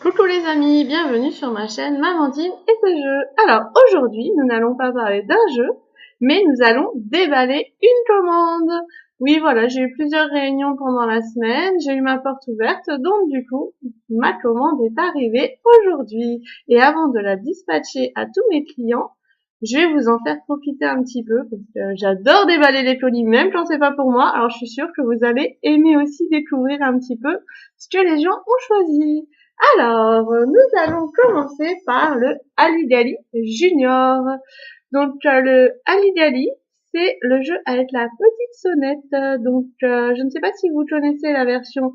Coucou les amis, bienvenue sur ma chaîne Mamandine et ses jeux. Alors aujourd'hui, nous n'allons pas parler d'un jeu, mais nous allons déballer une commande. Oui, voilà, j'ai eu plusieurs réunions pendant la semaine, j'ai eu ma porte ouverte, donc du coup, ma commande est arrivée aujourd'hui. Et avant de la dispatcher à tous mes clients, je vais vous en faire profiter un petit peu, parce que j'adore déballer les colis, même quand c'est pas pour moi. Alors je suis sûre que vous allez aimer aussi découvrir un petit peu ce que les gens ont choisi. Alors, nous allons commencer par le Aligali Junior. Donc, le Aligali, c'est le jeu avec la petite sonnette. Donc, je ne sais pas si vous connaissez la version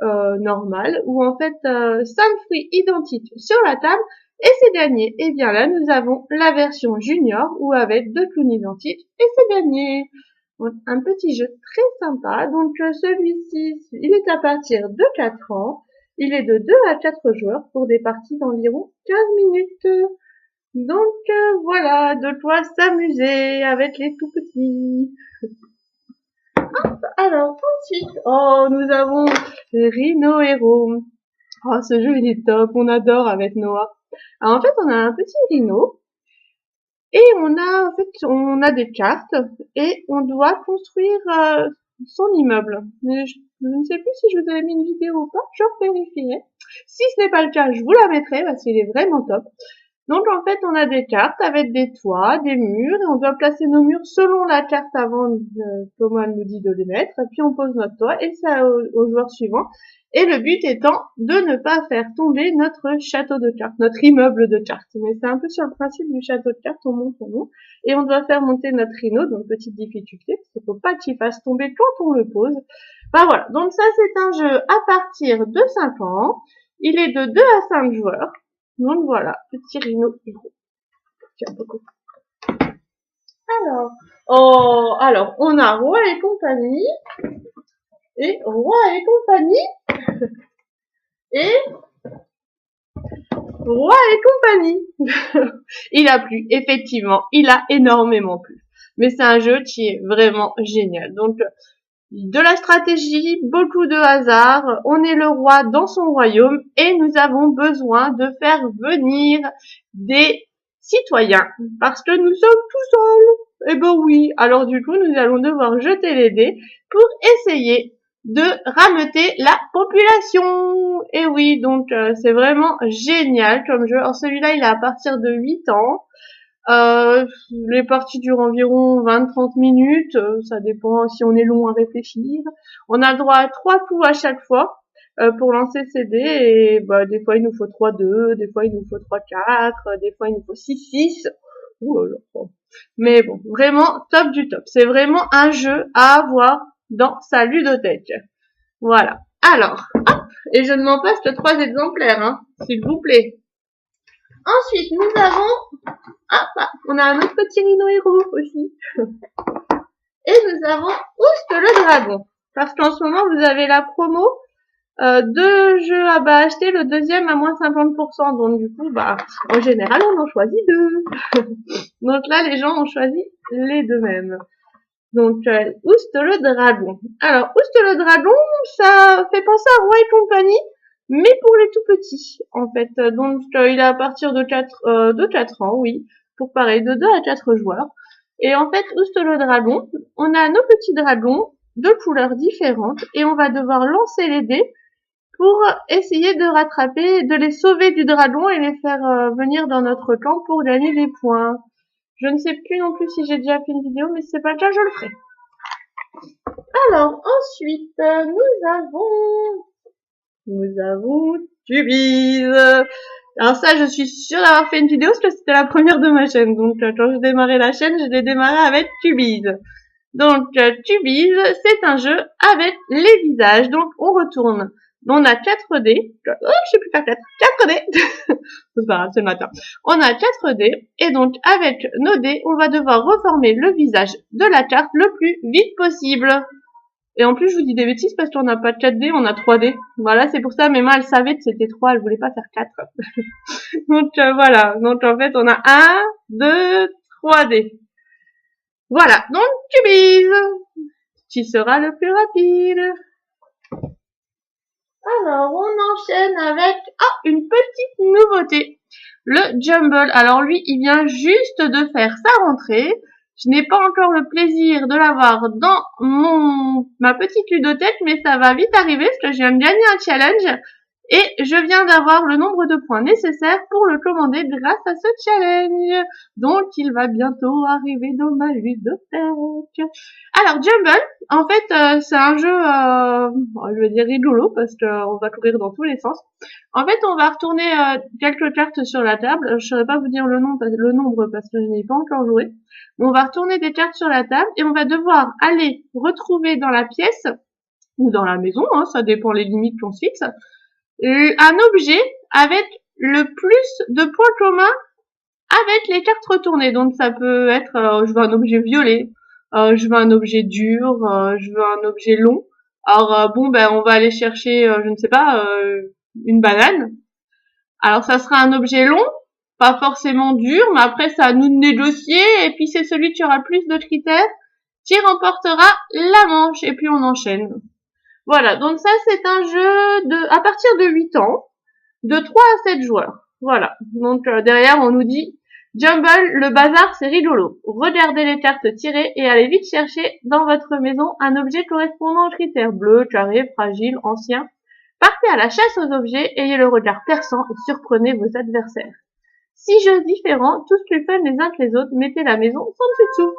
normale, où en fait, 5 fruits identiques sur la table, et c'est gagné. Et bien là, nous avons la version Junior, où avec 2 clowns identiques, et c'est gagné. Donc, un petit jeu très sympa. Donc, celui-ci, il est à partir de 4 ans. Il est de 2 à 4 joueurs pour des parties d'environ 15 minutes. Donc voilà, de quoi s'amuser avec les tout petits. Alors ensuite, nous avons Rhino Hero. Oh, ce jeu il est top, on adore avec Noah. Alors en fait, on a un petit rhino et on a des cartes et on doit construire son immeuble. Mais je ne sais plus si je vous avais mis une vidéo ou pas, je vérifierai. Si ce n'est pas le cas, je vous la mettrai parce qu'il est vraiment top. Donc en fait, on a des cartes avec des toits, des murs, et on doit placer nos murs selon la carte avant comment elle nous dit de les mettre. Et puis on pose notre toit et ça au joueur suivant. Et le but étant de ne pas faire tomber notre château de cartes, notre immeuble de cartes. Mais c'est un peu sur le principe du château de cartes, on monte, et on doit faire monter notre rhino, donc petite difficulté, parce qu'il faut pas qu'il fasse tomber quand on le pose. Enfin voilà, donc ça c'est un jeu à partir de 5 ans. Il est de 2 à 5 joueurs. Donc voilà, petit rhino héros. Tiens, beaucoup. Alors, on a Roi et compagnie, et Roi et compagnie, et Roi et compagnie. Il a plu, effectivement, il a énormément plu. Mais c'est un jeu qui est vraiment génial. Donc, de la stratégie, beaucoup de hasard, on est le roi dans son royaume et nous avons besoin de faire venir des citoyens parce que nous sommes tout seuls. Eh ben oui, alors du coup nous allons devoir jeter les dés pour essayer de rameuter la population. Et oui, donc c'est vraiment génial comme jeu. Alors celui-là il est à partir de 8 ans. Les parties durent environ 20-30 minutes, ça dépend si on est long à réfléchir. On a le droit à 3 coups à chaque fois pour lancer ses dés et des fois il nous faut 3-2, des fois il nous faut 3-4, des fois il nous faut 6-6. Mais bon, vraiment top du top. C'est vraiment un jeu à avoir dans sa ludothèque. Voilà. Alors, hop, et je ne m'en passe que 3 exemplaires, hein, s'il vous plaît. Ensuite, nous avons on a un autre petit rhino héros aussi. Et nous avons Oust le dragon. Parce qu'en ce moment, vous avez la promo 2 jeux à bas acheter, le deuxième à moins 50%. Donc du coup, en général, on en choisit 2. Donc là, les gens ont choisi les 2 mêmes. Donc, Oust le dragon. Alors, Oust le dragon, ça fait penser à Roi et compagnie, mais pour les tout petits, en fait. Donc, il est à partir de 4 ans, oui. Pour pareil, de 2 à 4 joueurs. Et en fait, Oust le dragon, on a nos petits dragons de couleurs différentes et on va devoir lancer les dés pour essayer de rattraper, de les sauver du dragon et les faire venir dans notre camp pour gagner des points. Je ne sais plus non plus si j'ai déjà fait une vidéo, mais si c'est pas le cas, je le ferai. Alors, ensuite, nous avons Tubize. Alors ça, je suis sûre d'avoir fait une vidéo parce que c'était la première de ma chaîne. Donc, quand je démarrais la chaîne, je l'ai démarré avec Tubize. Donc, Tubize, c'est un jeu avec les visages. Donc, on retourne. On a 4 dés. Oh, je sais plus faire 4 dés. C'est pas grave, c'est le matin. On a 4 dés. Et donc, avec nos dés, on va devoir reformer le visage de la carte le plus vite possible. Et en plus, je vous dis des bêtises parce qu'on n'a pas de 4D, on a 3D. Voilà, c'est pour ça, mes mains, elles savaient que c'était 3, elles voulaient pas faire 4. Donc, voilà. Donc, en fait, on a 1, 2, 3D. Voilà. Donc, Tubize. Qui sera le plus rapide? Alors, on enchaîne avec une petite nouveauté. Le Jumble. Alors lui, il vient juste de faire sa rentrée. Je n'ai pas encore le plaisir de l'avoir dans ma petite ludothèque, mais ça va vite arriver parce que je viens de gagner un challenge et je viens d'avoir le nombre de points nécessaires pour le commander grâce à ce challenge. Donc il va bientôt arriver dans ma ludothèque. Alors Jumble, en fait, c'est un jeu, je vais dire rigolo parce qu'on va courir dans tous les sens. En fait, on va retourner quelques cartes sur la table. Je saurais pas vous dire le nombre parce que je n'ai pas encore joué. Mais on va retourner des cartes sur la table et on va devoir aller retrouver dans la pièce ou dans la maison, ça dépend les limites qu'on se fixe, un objet avec le plus de points communs avec les cartes retournées. Donc ça peut être, je veux un objet violet, je veux un objet dur, je veux un objet long. Alors on va aller chercher, je ne sais pas, une banane. Alors ça sera un objet long, pas forcément dur, mais après c'est à nous de négocier, et puis c'est celui qui aura le plus de critères qui remportera la manche, et puis on enchaîne. Voilà, donc ça c'est un jeu à partir de 8 ans, de 3 à 7 joueurs. Voilà, donc derrière on nous dit Jumble, le bazar c'est rigolo. Regardez les cartes tirées et allez vite chercher dans votre maison un objet correspondant aux critères bleu, carré, fragile, ancien. Partez à la chasse aux objets, ayez le regard perçant et surprenez vos adversaires. 6 jeux différents, tous plus fun les uns que les autres, mettez la maison sans dessous.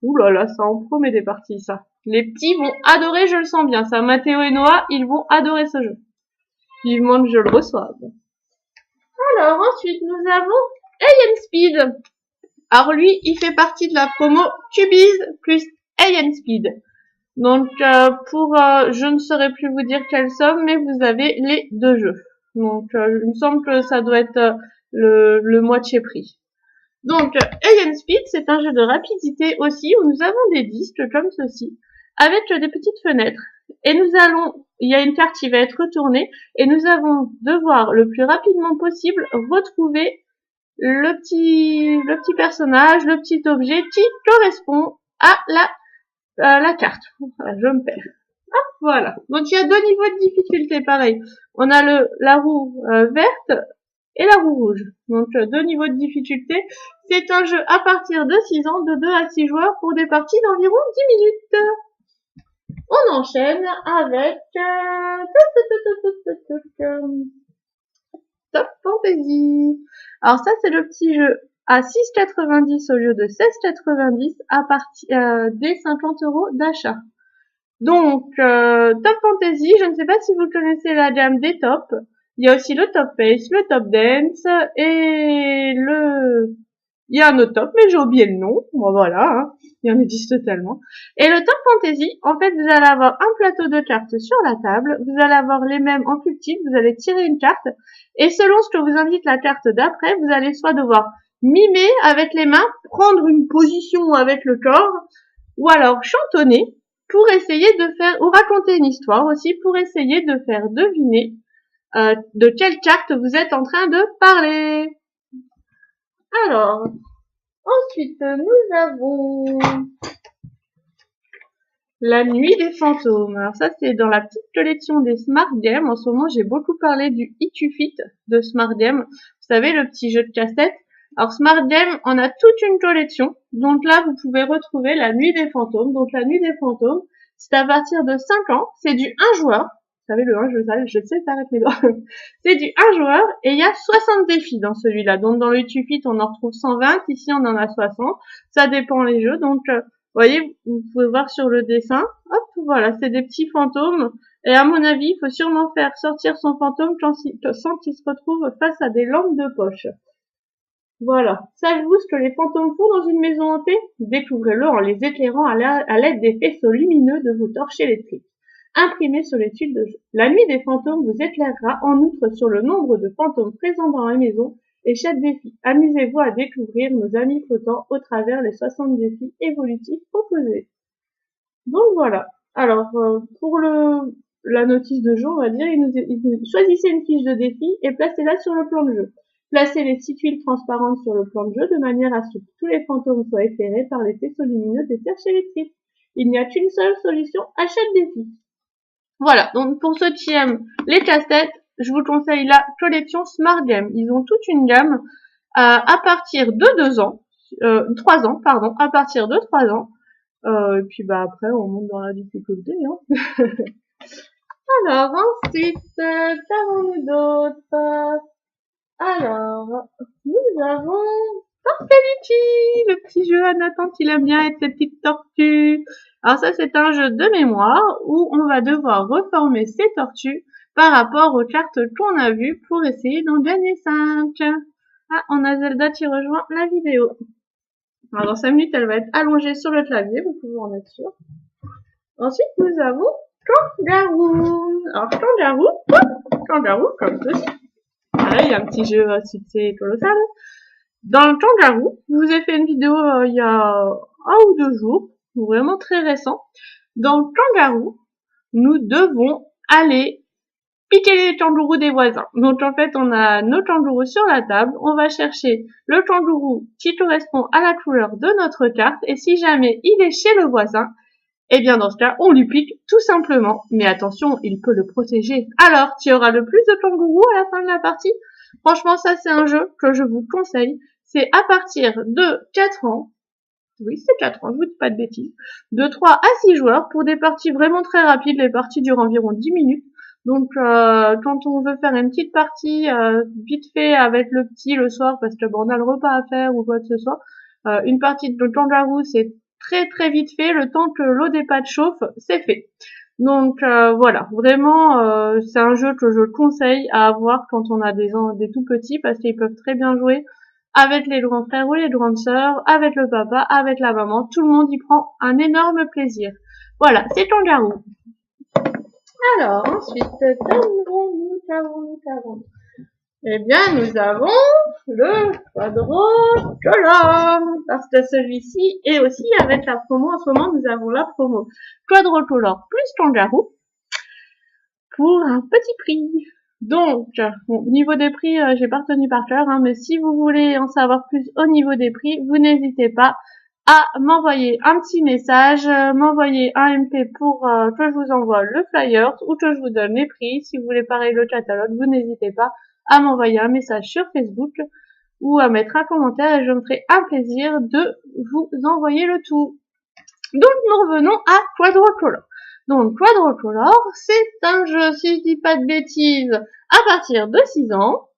Ouh là là, ça en promet des parties, ça. Les petits vont adorer, je le sens bien. Ça, Mathéo et Noah, ils vont adorer ce jeu. Vivement que je le reçoive. Alors, ensuite, nous avons AM Speed. Alors lui, il fait partie de la promo Cubiz plus AM Speed. Donc, je ne saurais plus vous dire quelle somme, mais vous avez les deux jeux. Donc, il me semble que ça doit être le moitié prix. Donc, AM Speed, c'est un jeu de rapidité aussi, où nous avons des disques comme ceci, avec des petites fenêtres. Et il y a une carte qui va être retournée, et nous allons devoir le plus rapidement possible retrouver le petit personnage, le petit objet qui correspond à la carte. Je me perds. Voilà. Donc il y a deux niveaux de difficulté, pareil. On a la roue verte et la roue rouge. Donc deux niveaux de difficulté. C'est un jeu à partir de 6 ans, de 2 à 6 joueurs pour des parties d'environ 10 minutes. On enchaîne avec Top Fantasy. Alors ça c'est le petit jeu à 6,90 au lieu de 16,90 à partir des 50 € d'achat. Donc, Top Fantasy, je ne sais pas si vous connaissez la gamme des tops. Il y a aussi le Top Pace, le Top Dance et il y a un autre top, mais j'ai oublié le nom. Bon, voilà, hein. Il y en existe tellement. Et le Top Fantasy, en fait, vous allez avoir un plateau de cartes sur la table. Vous allez avoir les mêmes en plus petit. Vous allez tirer une carte. Et selon ce que vous indique la carte d'après, vous allez soit devoir mimer avec les mains, prendre une position avec le corps, ou alors chantonner pour essayer de faire, ou raconter une histoire aussi pour essayer de faire deviner de quelle carte vous êtes en train de parler. Alors, ensuite, nous avons La Nuit des Fantômes. Alors ça, c'est dans la petite collection des Smart Games. En ce moment, j'ai beaucoup parlé du It-U-Fit de Smart Games. Vous savez, le petit jeu de casse-tête. Alors, Smart Games en a toute une collection. Donc là, vous pouvez retrouver La Nuit des Fantômes. Donc, La Nuit des Fantômes, c'est à partir de 5 ans. C'est du 1 joueur. Vous savez, le 1, je sais pas avec mes doigts. C'est du 1 joueur et il y a 60 défis dans celui-là. Donc, dans le It-U-Fit, on en retrouve 120. Ici, on en a 60. Ça dépend les jeux. Donc, vous voyez, vous pouvez voir sur le dessin. Hop, voilà, c'est des petits fantômes. Et à mon avis, il faut sûrement faire sortir son fantôme sans qu'il se retrouve face à des lampes de poche. Voilà. Savez-vous ce que les fantômes font dans une maison hantée? Découvrez-le en les éclairant à l'aide des faisceaux lumineux de vos torches électriques, imprimés sur les tuiles de jeu. La nuit des fantômes vous éclairera en outre sur le nombre de fantômes présents dans la maison et chaque défi. Amusez-vous à découvrir nos amis flottants au travers les 60 défis évolutifs proposés. Donc voilà. Alors, pour la notice de jeu, on va dire, choisissez une fiche de défi et placez-la sur le plan de jeu. Placez les 6 tuiles transparentes sur le plan de jeu de manière à ce que tous les fantômes soient éclairés par les faisceaux lumineux des torches électriques. Il n'y a qu'une seule solution à chaque défi. Voilà, donc pour ceux qui aiment les casse-têtes, je vous conseille la collection Smart Game. Ils ont toute une gamme à partir de 2 ans, 3 ans, pardon, à partir de 3 ans. Et puis bah après, on monte dans la difficulté. Hein. Alors ensuite, qu'avons-nous d'autre? Alors, nous avons Tortelliti, le petit jeu à Nathan qu'il aime bien avec ses petites tortues. Alors ça, c'est un jeu de mémoire où on va devoir reformer ces tortues par rapport aux cartes qu'on a vues pour essayer d'en gagner 5. Ah, on a Zelda qui rejoint la vidéo. Alors dans 5 minutes, elle va être allongée sur le clavier, vous pouvez en être sûr. Ensuite, nous avons Kangaroo. Alors Kangaroo, comme ceci. Pareil, il y a un petit jeu à succès colossal. Dans le Kangaroo, je vous ai fait une vidéo il y a 1 ou 2 jours, vraiment très récent. Dans le Kangaroo, nous devons aller piquer les kangourous des voisins. Donc en fait, on a nos kangourous sur la table, on va chercher le kangourou qui correspond à la couleur de notre carte, et si jamais il est chez le voisin, eh bien dans ce cas, on lui pique tout simplement. Mais attention, il peut le protéger. Alors, qui aura le plus de kangourous à la fin de la partie? Franchement, ça c'est un jeu que je vous conseille. C'est à partir de 4 ans. Oui, c'est 4 ans, je vous dis pas de bêtises. De 3 à 6 joueurs pour des parties vraiment très rapides. Les parties durent environ 10 minutes. Donc, quand on veut faire une petite partie vite fait avec le petit le soir, parce que bon, on a le repas à faire ou quoi que ce soit, une partie de Kangaroo, c'est très très vite fait. Le temps que l'eau des pâtes chauffe, c'est fait. Donc voilà, vraiment, c'est un jeu que je conseille à avoir quand on a des tout petits, parce qu'ils peuvent très bien jouer avec les grands frères ou les grandes sœurs, avec le papa, avec la maman. Tout le monde y prend un énorme plaisir. Voilà, c'est Kangaroo. Alors, ensuite, qu'avons-nous? Eh bien, nous avons le Quadrocolor. Parce que celui-ci est aussi avec la promo. En ce moment, nous avons la promo Quadrocolor plus Kangaroo pour un petit prix. Donc, bon, au niveau des prix, j'ai pas retenu par cœur, hein, mais si vous voulez en savoir plus au niveau des prix, vous n'hésitez pas à m'envoyer un petit message, m'envoyer un MP pour que je vous envoie le flyer ou que je vous donne les prix. Si vous voulez pareil le catalogue, vous n'hésitez pas à m'envoyer un message sur Facebook ou à mettre un commentaire et je me ferai un plaisir de vous envoyer le tout. Donc nous revenons à Quadrocolor. Donc Quadrocolor, c'est un jeu, si je dis pas de bêtises, à partir de 6 ans,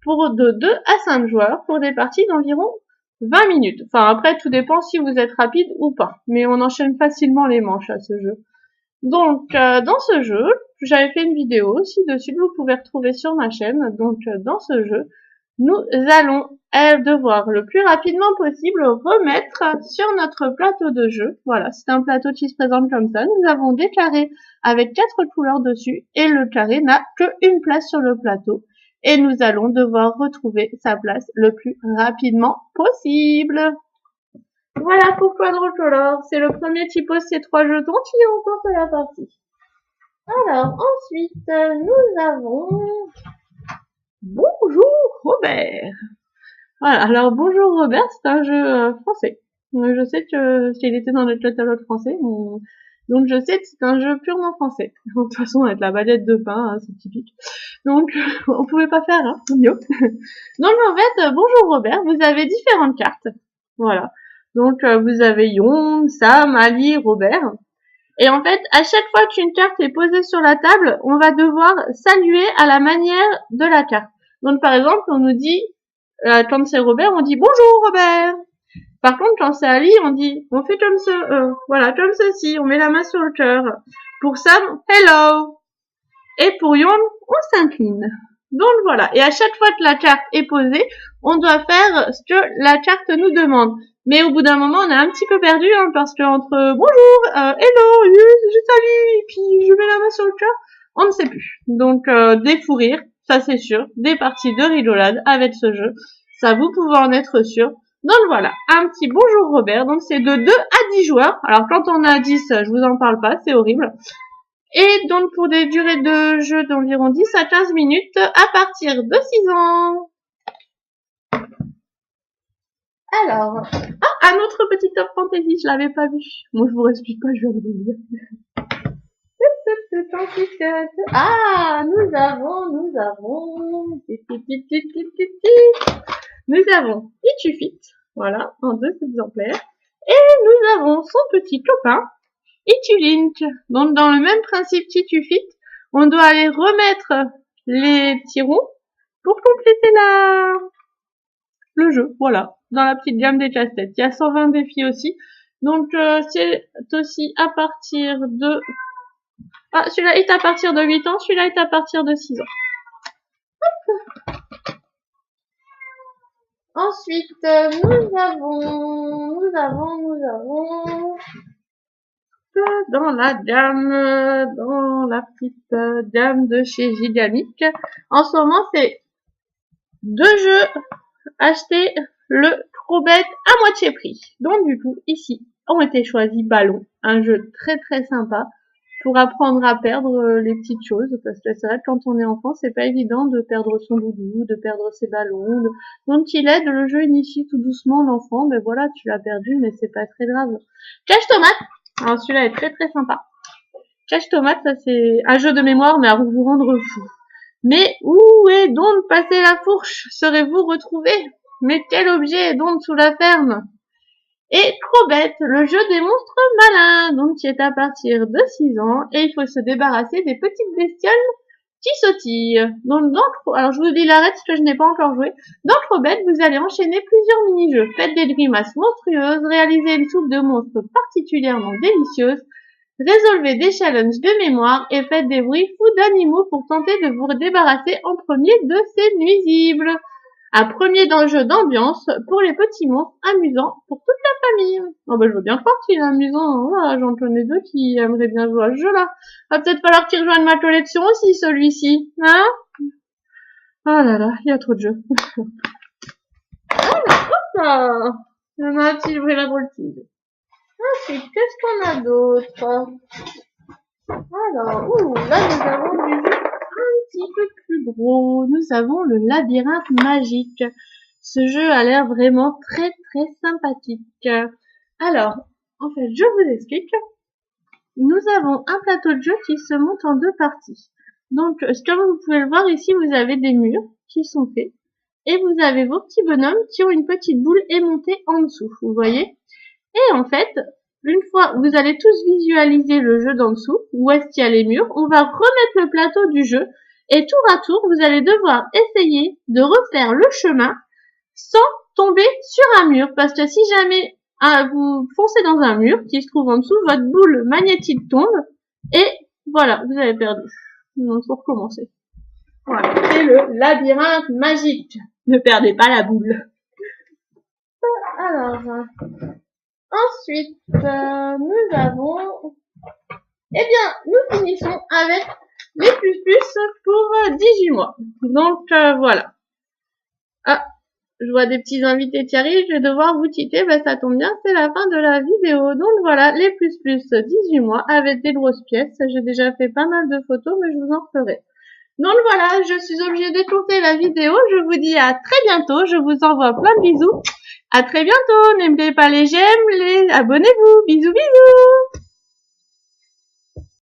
pour de 2 à 5 joueurs, pour des parties d'environ 20 minutes. Enfin, après, tout dépend si vous êtes rapide ou pas. Mais on enchaîne facilement les manches à ce jeu. Donc, dans ce jeu, j'avais fait une vidéo aussi dessus que vous pouvez retrouver sur ma chaîne. Donc, dans ce jeu, nous allons devoir le plus rapidement possible remettre sur notre plateau de jeu. Voilà, c'est un plateau qui se présente comme ça. Nous avons des carrés avec 4 couleurs dessus et le carré n'a qu'une place sur le plateau. Et nous allons devoir retrouver sa place le plus rapidement possible. Voilà pour Quadrocolor. C'est le premier qui pose ces 3 jetons qui remporte la partie. Alors, ensuite, nous avons Bonjour Robert. Voilà, alors Bonjour Robert, c'est un jeu français. Je sais que s'il était dans le catalogue français, donc je sais que c'est un jeu purement français. De toute façon, avec la baguette de pain, hein, c'est typique. Donc, on pouvait pas faire, hein, mieux. Donc en fait, Bonjour Robert, vous avez différentes cartes. Voilà. Donc vous avez Yon, Sam, Ali, Robert. Et en fait, à chaque fois qu'une carte est posée sur la table, on va devoir saluer à la manière de la carte. Donc par exemple, on nous dit, quand c'est Robert, on dit bonjour Robert. Par contre, quand c'est Ali, on fait comme ça, voilà, comme ceci, on met la main sur le cœur. Pour Sam, hello. Et pour Yon, on s'incline. Donc voilà. Et à chaque fois que la carte est posée, on doit faire ce que la carte nous demande. Mais au bout d'un moment, on est un petit peu perdu, hein, parce que entre bonjour, hello, je salue, et puis je mets la main sur le cœur, on ne sait plus. Donc des fous rires, ça c'est sûr, des parties de rigolade avec ce jeu, ça vous pouvez en être sûr. Donc voilà, un petit bonjour Robert, donc c'est de 2 à 10 joueurs. Alors quand on a 10, je vous en parle pas, c'est horrible. Et donc pour des durées de jeu d'environ 10 à 15 minutes à partir de 6 ans. Alors, un autre petit top fantasy, je l'avais pas vu. Moi je vous explique pas, je vais vous le dire. ensuite, ah, nous avons, Itufit, voilà, en 2 exemplaires. Et nous avons son petit copain, Itulink. Donc, dans le même principe qu'Itufit, on doit aller remettre les petits ronds pour compléter le jeu, voilà, dans la petite gamme des casse-têtes. Il y a 120 défis aussi. Donc, c'est aussi à partir de... Ah, celui-là est à partir de 8 ans, celui-là est à partir de 6 ans. Hop. Ensuite, nous avons dans la petite gamme de chez Gigamic. En ce moment, c'est 2 jeux achetés le Crobet à moitié prix. Donc, du coup, ici, ont été choisis Ballon, un jeu très très sympa pour apprendre à perdre les petites choses, parce que c'est vrai que quand on est enfant, c'est pas évident de perdre son doudou, de perdre ses ballons. Donc il aide, le jeu initie tout doucement l'enfant, mais voilà, tu l'as perdu, mais c'est pas très grave. Cache tomate, alors celui-là est très très sympa. Cache tomate, ça c'est un jeu de mémoire, mais à vous rendre fou. Mais où est donc passé la fourche? Serez-vous retrouvé? Mais quel objet est donc sous la ferme? Et Crobet, le jeu des monstres malins, donc qui est à partir de 6 ans, et il faut se débarrasser des petites bestioles qui sautillent. Donc alors je vous dis l'arrête parce que je n'ai pas encore joué. Dans Crobet, vous allez enchaîner plusieurs mini-jeux. Faites des grimaces monstrueuses, réalisez une soupe de monstres particulièrement délicieuse, résolvez des challenges de mémoire et faites des bruits fous d'animaux pour tenter de vous débarrasser en premier de ces nuisibles. Un premier jeu d'ambiance pour les petits monstres, amusant pour toute la famille. Oh bah je veux bien croire qu'il est amusant. Voilà, j'en connais 2 qui aimeraient bien jouer à ce jeu-là. Va peut-être falloir qu'il rejoigne ma collection aussi, celui-ci. Hein? Oh là là, il y a trop de jeux. Hop là! On a tiré la voltige. Ensuite, qu'est-ce qu'on a d'autre? Alors, là nous avons du jeu un petit peu plus gros. Nous avons le labyrinthe magique. Ce jeu a l'air vraiment très très sympathique. Alors, en fait, je vous explique. Nous avons un plateau de jeu qui se monte en 2 parties. Donc, comme vous pouvez le voir ici, vous avez des murs qui sont faits. Et vous avez vos petits bonhommes qui ont une petite boule aimantée en dessous. Vous voyez? Et en fait, une fois, vous allez tous visualiser le jeu d'en dessous, où est-ce qu'il y a les murs, on va remettre le plateau du jeu, et tour à tour, vous allez devoir essayer de refaire le chemin sans tomber sur un mur, parce que si jamais vous foncez dans un mur qui se trouve en dessous, votre boule magnétique tombe, et voilà, vous avez perdu. Donc, faut recommencer. Voilà, c'est le labyrinthe magique. Ne perdez pas la boule. Alors... Ensuite, nous avons... Eh bien, nous finissons avec les plus pour 18 mois. Donc, voilà. Ah, je vois des petits invités qui arrivent, je vais devoir vous quitter. Ben, ça tombe bien, c'est la fin de la vidéo. Donc, voilà, les plus 18 mois avec des grosses pièces. J'ai déjà fait pas mal de photos, mais je vous en ferai. Donc, voilà, je suis obligée d'écourter la vidéo. Je vous dis à très bientôt. Je vous envoie plein de bisous. À très bientôt. N'oubliez pas les j'aime, abonnez-vous. Bisous, bisous.